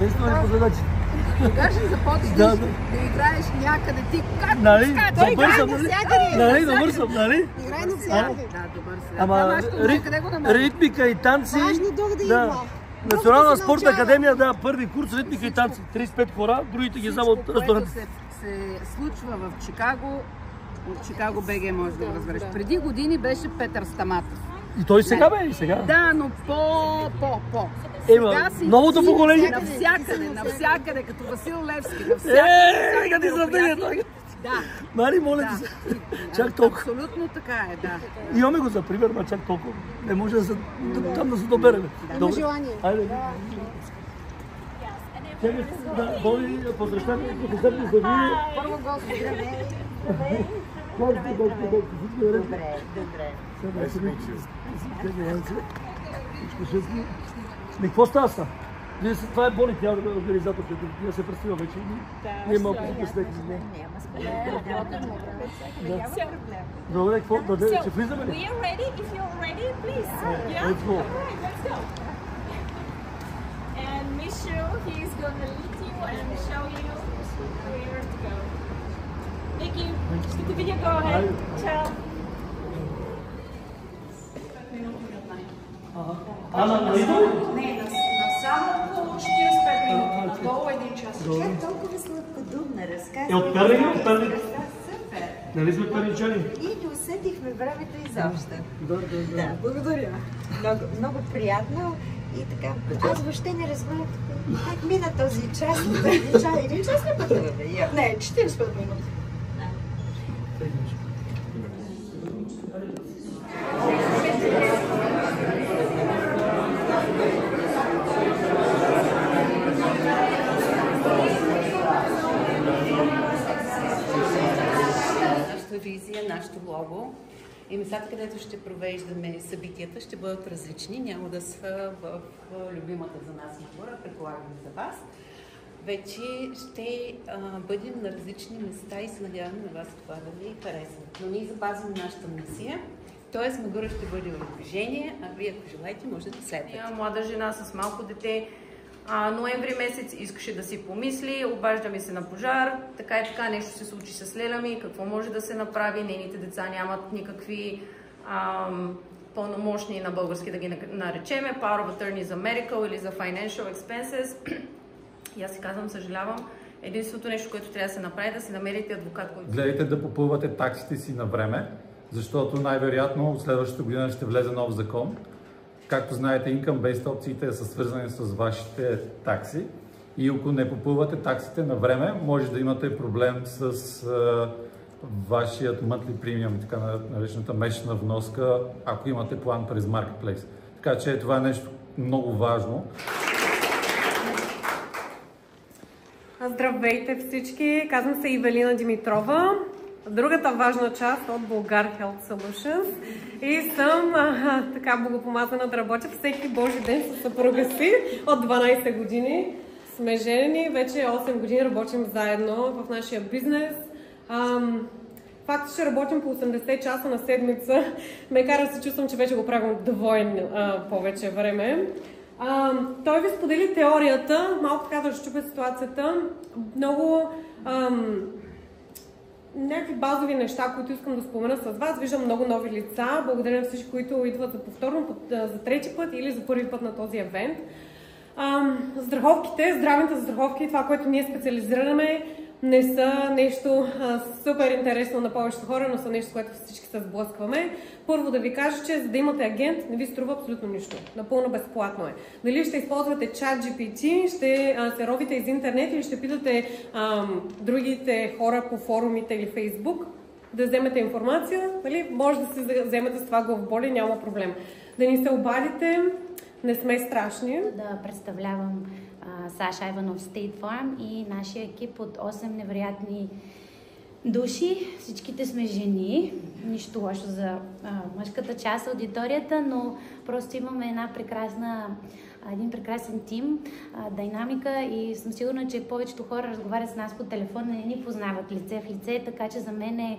Действаме ли по задачи? Кога ще започнеш да играеш някъде ти? Как? Той играе навсякъде. Нали, добър съм, нали? Играе навсякъде. Да, добър си. Ама ритмика и танци. Важно друг да има. Национална спортна академия, да, първи курс, ритмика и танци. 35 хора, другите ги знам от ресторанта. Всичко, което се случва в Чикаго, от Чикаго БГ може да го разбереш. Преди години беше Петър Стаматов. И той сега бе, и сега. Да, но по. Ема, новото поколение. Навсякъде, като Васил Левски. Навсякъде. Къде сравнение той? Да. Мари, моля ти се. Чак толкова. Абсолютно така е, да. Имаме го за пример, ма чак толкова. Не може там да се добереме. Има желание. Айде. Да, Боби, посрещаме професорите за вие. Първо гости, здравей. Добре. Какво става са? Това е Бони, тя е организаторка. Тя се представя вече. Ние малко се представихме. Добре, какво? Ще влизаме ли? We are ready. If you're ready, please. Yeah. Let's go. Let's go. And Michel, he is going to lead you and show you where to go. Thank you. Good to meet you. Go ahead. Ciao. Не, само около 45 минути. Долу един час. Как толкова сладкодумна разказва? От Перник? От Перник? Супер. Нали сме перничани? И не усетихме времето изобщо. Да. Благодаря. Много приятно и така. Аз въобще не разбрах как мина този час. Един час не пътуваме? Не, 45 минути. Визия, нашето лого и местата, където ще провеждаме събитията, ще бъдат различни. Няма да са в любимата за нас набора, предполагам за вас. Вече ще бъдем на различни места и се надяваме на вас това да ви хареса. Но ние запазваме нашата мисия, т.е. Магура ще бъде в движение, а вие, ако желаете, може да следвате. Млада жена с малко дете. Ноември месец искаше да си помисли, обажда ми се на пожар, така и така нещо се случи с Леля ми, какво може да се направи, нейните деца нямат никакви пълномощни на български да ги наречеме, Power of Attorney за Medical или за Financial Expenses. И аз си казвам, съжалявам, единственото нещо, което трябва да се направи, да си намерите адвокат, който... Гледайте да попълвате таксите си на време, защото най-вероятно следващата година ще влезе нов закон. Както знаете, income-based опциите са свързани с вашите такси и ако не попълвате таксите на време, може да имате проблем с вашият monthly premium, така наречената месечна вноска, ако имате план през Marketplace. Така че това е нещо много важно. Здравейте всички! Казвам се Ивелина Димитрова. Другата важна част от Bulgar Health Solutions и съм така благопомазана да работя всеки божи ден с съпруга си от 12 години. Сме женени, вече 8 години работим заедно в нашия бизнес. Факт, че работим по 80 часа на седмица, ме кара да се чувствам, че вече го правим двойно повече време. Той ви сподели теорията, малко така да разчупя ситуацията. Много някакви базови неща, които искам да спомена с вас. Виждам много нови лица. Благодаря на всички, които идват за повторно, за трети път или за първи път на този евент. Здравите застраховки, това, което ние специализираме, не са нещо супер интересно на повечето хора, но са нещо, с което всички се сблъскваме. Първо да ви кажа, че за да имате агент не ви струва абсолютно нищо. Напълно безплатно е. Дали ще използвате ChatGPT, ще се ровите из интернет или ще питате другите хора по форумите или Фейсбук да вземете информация, нали? Може да се вземете с това главоболие, няма проблем. Да ни се обадите, не сме страшни. Да представлявам Саша Иванов State Farm и нашия екип от 8 невероятни души. Всичките сме жени. Нищо лошо за мъжката част от аудиторията, но просто имаме един прекрасен тим, динамика и съм сигурна, че повечето хора разговарят с нас по телефон, не ни познават лице в лице, така че за мен е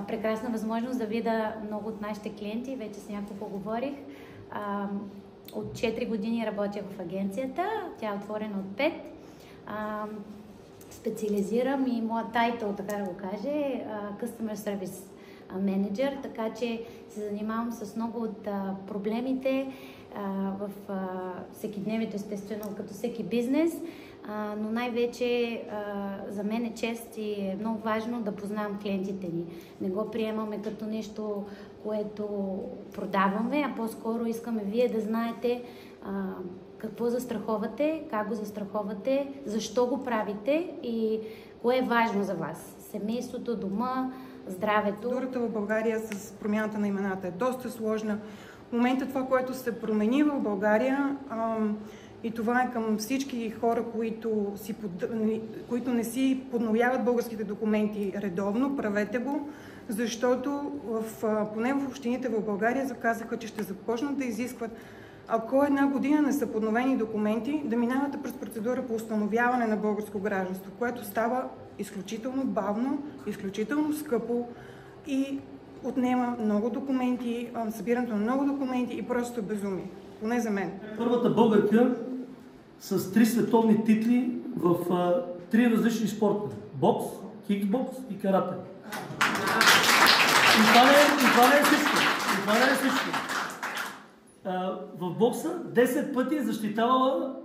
прекрасна възможност да видя много от нашите клиенти. Вече с няколко говорих. От 4 години работя в агенцията, тя е отворена от 5. Специализирам и моят тайтъл, така да го кажа, е Customer Service Manager, така че се занимавам с много от проблемите в всекидневието, естествено, като всеки бизнес, но най-вече за мен е чест и е много важно да познавам клиентите ни. Не го приемаме като нещо, което продаваме, а по-скоро искаме вие да знаете какво застраховате, как го застраховате, защо го правите и кое е важно за вас. Семейството, дома, здравето. Процедурата в България с промяната на имената е доста сложна. В момента това, което се промени в България, и това е към всички хора, които не си подновяват българските документи редовно, правете го, защото поне в общините в България заказаха, че ще започнат да изискват, ако една година не са подновени документи, да минавате през процедура по установяване на българско гражданство, което става изключително бавно, изключително скъпо и отнема много документи, събирането на много документи и просто безумие. Поне за мен. Първата българка с 3 световни титли в 3 различни спорта. Бокс, кикбокс и карате. И това не е всичко. В бокса 10 пъти е защитавала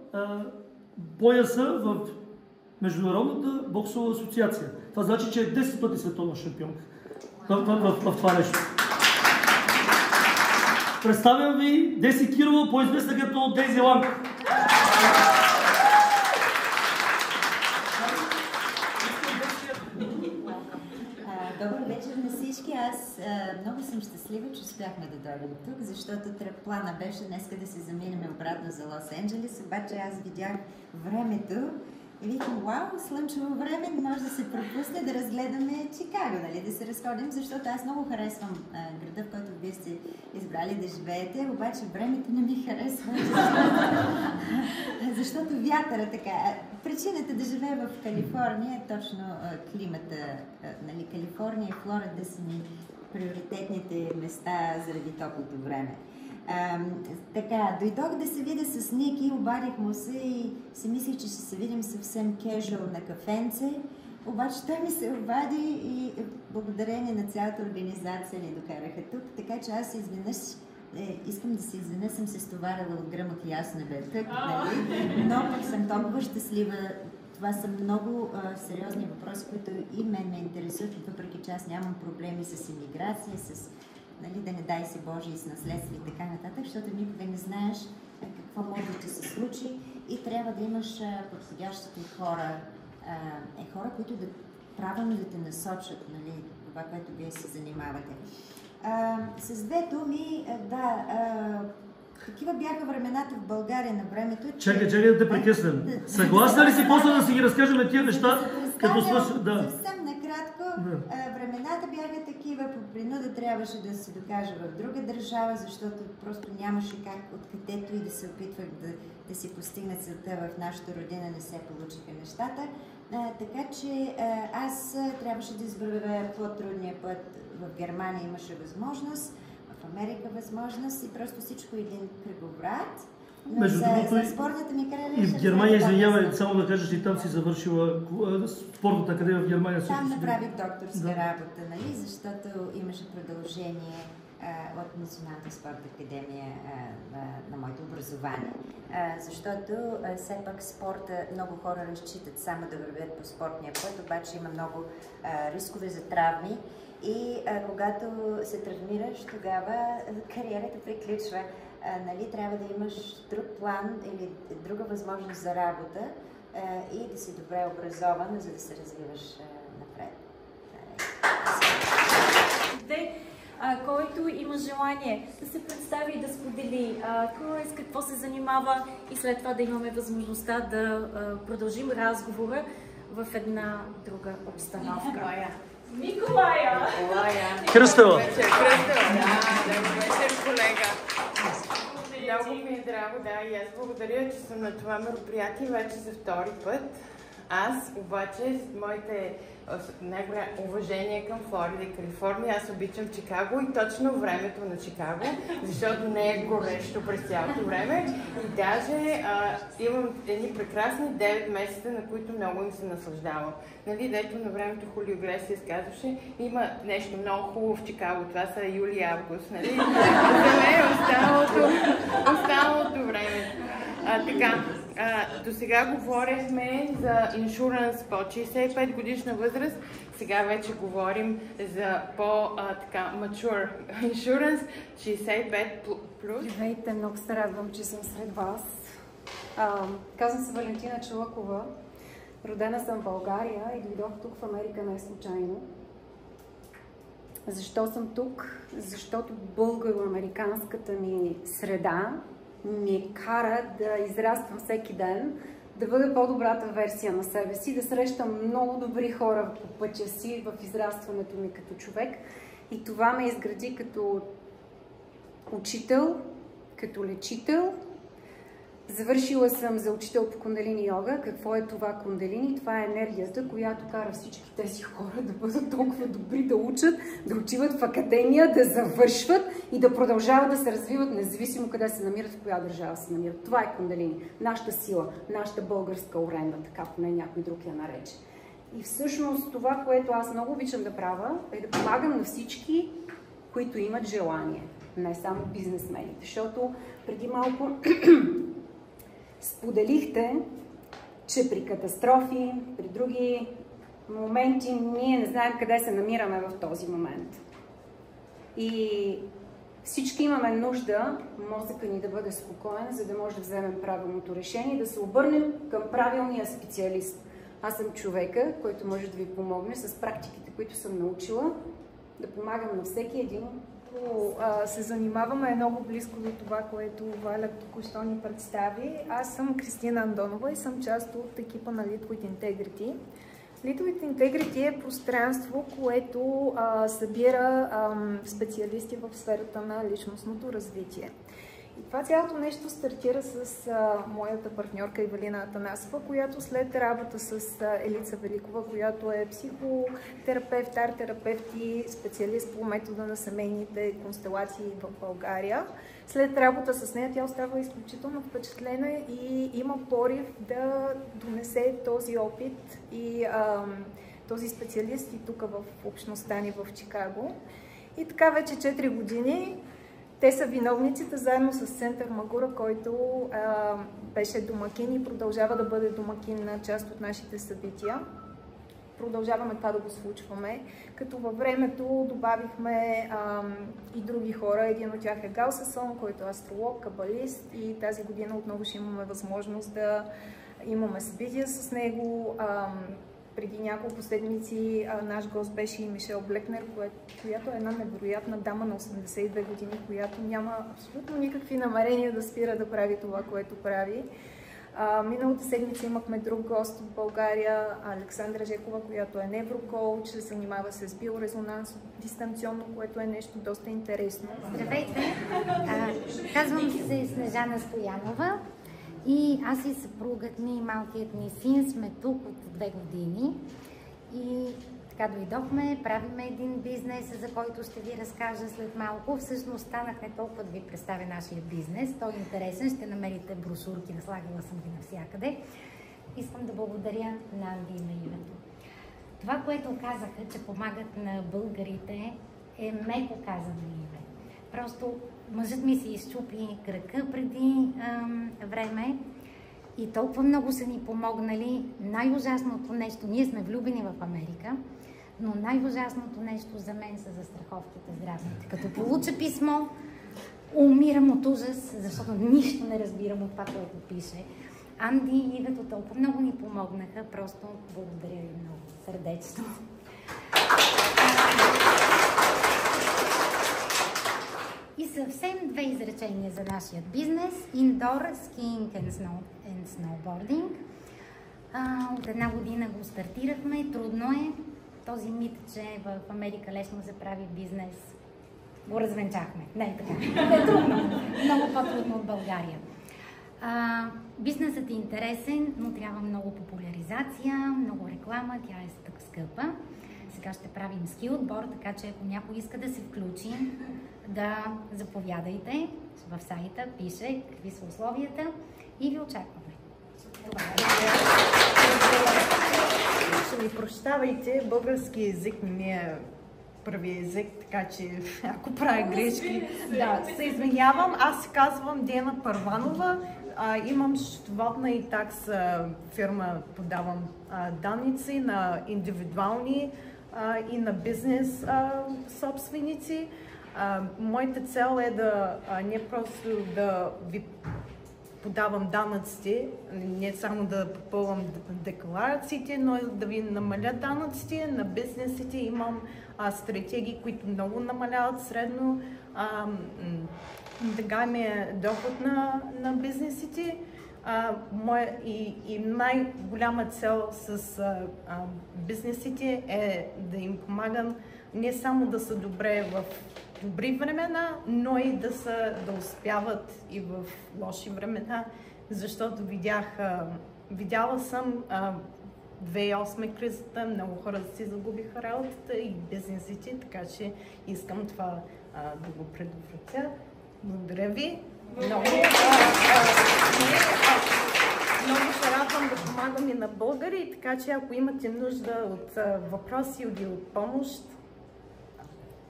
пояса в Международната боксова асоциация. Това значи, че е 10 пъти световна шампионка в това нещо. Представям ви Деси Кирова, по-известна като Дейзи Ланг. Добър вечер на всички. Аз много съм щастлива, че успяхме да дойдем тук, защото плана беше днеска да се заминем обратно за Лос-Анджелес, обаче аз видях времето и викам, вау, слънчево време, не може да се пропусне да разгледаме Чикаго, нали, да се разходим, защото аз много харесвам града, в който вие сте избрали да живеете, обаче времето не ми харесва, защото вятъра така. Причината да живея в Калифорния е точно климата. Нали, Калифорния и Флорида са ми приоритетните места заради топлото време. Така, дойдох да се видя с Ники, обадих му се и си мислих, че ще се видим съвсем кежуал на кафенце. Обаче той ми се обади и благодарение на цялата организация ни докараха тук, така че аз изведнъж искам да се извиня, съм се стоварила от гръмот и ясно небе тук, нали? Но пък съм толкова щастлива. Това са много сериозни въпроси, които и мен ме интересуват, въпреки че аз нямам проблеми с имиграция, с, нали, да не дай се Боже, и с наследство и така нататък, защото никога не знаеш какво може да се случи и трябва да имаш подходящите хора, хора, които да правилно да те насочат, нали, това, което вие се занимавате. С две думи, да, такива бяха времената в България на времето. Чакай да те прекъснем. Съгласна ли си после да си ги разкажем тия неща, като свършат? Да. Съвсем накратко, времената бяха такива, по принуда трябваше да се докажа в друга държава, защото просто нямаше как откъдето и да се опитвах да си постигна целта в нашата родина, не се получиха нещата. Така че аз трябваше да избера по-трудния път. В Германия имаше възможност, в Америка възможност и просто всичко един кръговрат. Но за спортната ми кариера... И в Германия, извинявай, само да кажеш, и там си завършила спортната академия в Германия. Там направих докторска работа, нали, защото имаше продължение от Националната спортна академия на моето образование. Защото все пак спорта, много хора разчитат само да вървят по спортния път, обаче има много рискове за травми и когато се травмираш, тогава кариерата приключва. Нали, трябва да имаш друг план или друга възможност за работа и да си добре образован, за да се развиваш напред. Който има желание да се представи и да сподели кой с какво се занимава и след това да имаме възможността да продължим разговора в една друга обстановка. Николая! Кръстева! Добър вечер, колега! Много ми е драго, да, и аз благодаря, че съм на това мероприятие вече за втори път. Аз обаче, моите най-голямо уважение към Флорида и Калифорния, аз обичам Чикаго и точно времето на Чикаго, защото не е горещо през цялото време. И даже имам едни прекрасни 9 месеца, на които много им се наслаждавам. Нали, дето на времето Хулио Иглесиас казваше, има нещо много хубаво в Чикаго, това са юли и август, нали? За мен останалото време. Така, до сега говорихме за иншуранс по 65 годишна възраст, сега вече говорим за по-mature иншуранс 65 плюс. Здравейте, много се радвам, че съм сред вас. Казвам се Валентина Чалъкова, родена съм в България и дойдох тук в Америка не случайно. Защо съм тук? Защото българо-американската ми среда ми кара да израствам всеки ден, да бъда по-добрата версия на себе си, да срещам много добри хора по пътя си в израстването ми като човек. И това ме изгради като учител, като лечител. Завършила съм за учител по кундалини йога. Какво е това кундалини? Това е енергията, която кара всички тези хора да бъдат толкова добри, да учат, да отиват в академия, да завършват и да продължават да се развиват, независимо къде се намират, в коя държава се намират. Това е кундалини. Нашата сила, нашата българска оренда, така поне някой друг я нарече. И всъщност това, което аз много обичам да правя, е да помагам на всички, които имат желание. Не само бизнесмените. Защото преди малко споделихте, че при катастрофи, при други моменти, ние не знаем къде се намираме в този момент. И всички имаме нужда мозъка ни да бъде спокоен, за да може да вземем правилното решение, да се обърнем към правилния специалист. Аз съм човека, който може да ви помогне с практиките, които съм научила, да помагам на всеки един. Се занимаваме много близко до това, което Валя току-що ни представи. Аз съм Кристина Андонова и съм част от екипа на Lead with Integrity. Lead with Integrity е пространство, което събира специалисти в сферата на личностното развитие. И това цялото нещо стартира с моята партньорка Ивелина Атанасова, която след работа с Елица Великова, която е психотерапевт, арт-терапевт и специалист по метода на семейните констелации в България. След работа с нея тя остава изключително впечатлена и има порив да донесе този опит и този специалист и тук в общността ни в Чикаго. И така вече 4 години те са виновниците, заедно с Център Магура, който беше домакин и продължава да бъде домакин на част от нашите събития. Продължаваме това да го случваме, като във времето добавихме и други хора. Един от тях е Гал Сасон, който е астролог, кабалист и тази година отново ще имаме възможност да имаме събития с него. Преди няколко седмици наш гост беше и Мишел Блекнер, която е една невероятна дама на 82 години, която няма абсолютно никакви намерения да спира да прави това, което прави. Миналата седмица имахме друг гост от България, Александра Жекова, която е неврокоуч, занимава се с биорезонанс дистанционно, което е нещо доста интересно. Здравейте! Казвам се Снежана Стоянова. И аз и съпругът ми и малкият ми син сме тук от 2 години и така дойдохме, правиме един бизнес, за който ще ви разкажа след малко. Всъщност станах не толкова да ви представя нашия бизнес, той е интересен, ще намерите брошурки, наслагала съм ги навсякъде. Искам да благодаря на Анди и на името. Това, което казаха, че помагат на българите, е меко казано име. Просто мъжът ми се изчупи кръка преди време и толкова много са ни помогнали. Най-ужасното нещо, ние сме влюбени в Америка, но най-ужасното нещо за мен са застраховките здравните. Като получа писмо, умирам от ужас, защото нищо не разбирам от това, което пише. Анди и Ивето толкова много ни помогнаха, просто благодаря ви много сърдечно. И съвсем 2 изречения за нашия бизнес. Indoor skiing and snowboarding. От 1 година го стартирахме. Трудно е. Този мит, че в Америка лесно се прави бизнес, го развенчахме. Не е така. Е трудно. Много по-трудно от България. Бизнесът е интересен, но трябва много популяризация, много реклама, тя е скъпа. Сега ще правим ски отбор, така че ако някой иска да се включи, да заповядайте. В сайта пише какви са условията и ви очакваме. Ще ми прощавайте, български език не ми е първи език, така че ако правя грешки, да, се извинявам. Аз се казвам Диана Първанова, имам счетоводна и такс фирма, подавам данници на индивидуални и на бизнес собственици. Моята цел е да не просто да ви подавам данъците, не само да попълвам декларациите, но да ви намаля данъците на бизнесите. Имам стратегии, които много намаляват средно така ми е доход на бизнесите. И най-голяма цел с бизнесите е да им помагам не само да са добре в добри времена, но и да успяват и в лоши времена, защото видяла съм 2008 кризата, много хора си загубиха работата и бизнесите, така че искам това да го предотвратя. Благодаря ви. Много се радвам да помагам и на българи, така че ако имате нужда от въпроси или от помощ,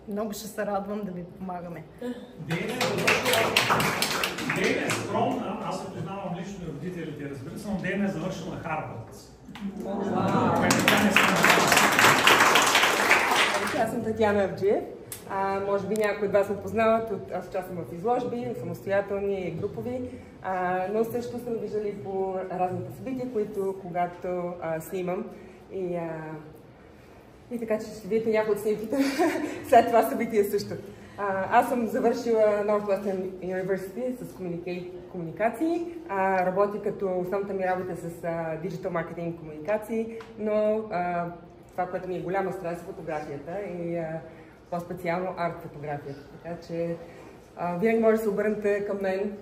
много ще се радвам да ви помагаме. Дейна е скромна, аз се познавам лично родителите, разбира се, но Дейна е завършила Харвард. Аз съм Татьяна Авджиев. Може би някои от вас ме познават, аз участвам в изложби, самостоятелни и групови, но също съм виждали по разните събития, които когато снимам. И така че ще видите някои от снимките след това събитие също. Аз съм завършила Northwestern University с комуникации. Работя като основната ми работа с диджитал маркетинг и комуникации, но това, което ми е голяма страст е фотографията и по-специално арт-фотографията. Така че винаги може да се обърнете към мен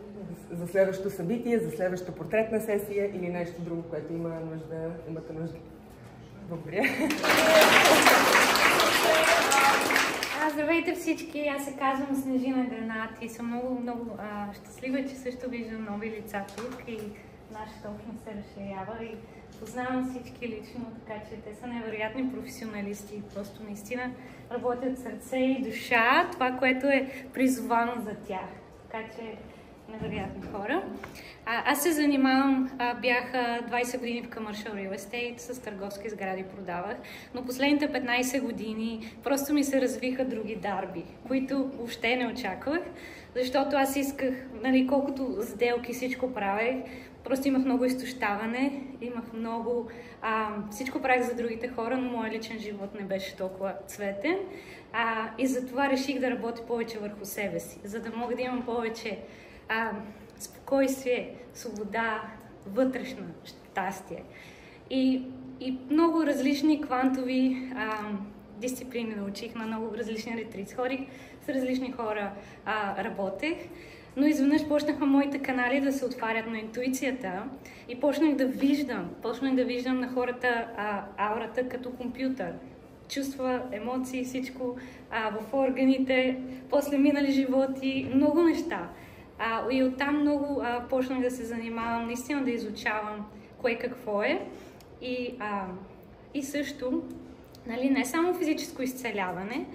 за следващото събитие, за следващата портретна сесия или нещо друго, което имате нужда. Благодаря. Здравейте всички, аз се казвам Снежина Гранат и съм много щастлива, че също виждам нови лица тук и нашата общност се разширява и познавам всички лично, така че те са невероятни професионалисти и просто наистина работят сърце и душа, това, което е призовано за тях. Така че невероятни хора. Аз се занимавам, бях 20 години в Commercial Real Estate, с търговски сгради продавах, но последните 15 години просто ми се развиха други дарби, които въобще не очаквах, защото аз исках, колкото сделки всичко правех, просто имах много изтощаване, имах много... всичко правих за другите хора, но моят личен живот не беше толкова цветен. И затова реших да работя повече върху себе си, за да мога да имам повече спокойствие, свобода, вътрешно щастие. И много различни квантови дисциплини научих, на много различни ретрити. Ходих с различни хора, работех, но изведнъж почнаха моите канали да се отварят на интуицията и почнах да виждам на хората аурата като компютър. Чувства, емоции, всичко в органите, после минали животи, много неща. И оттам много почнах да се занимавам, наистина да изучавам кое какво е. И също, не само физическо изцеляване,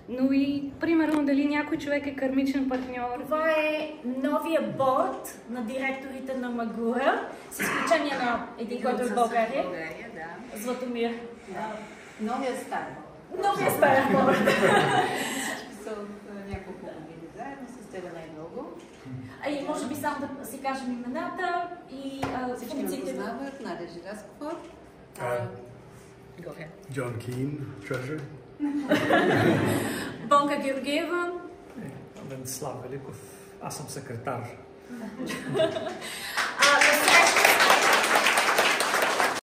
но и, примерно, дали някой човек е кармичен партньор. Това е новия борд на директорите на Магура, с изключение на един, който е в България. Златомир. Новия стар. Новия стар борд. Всички са няколко години заедно, с тебе най-много. И може би само да си кажем имената и всички ме познават. Надя Жираскова. John Keane, Treasurer. Бонка Георгиева. Венцислав Великов. Аз съм секретар.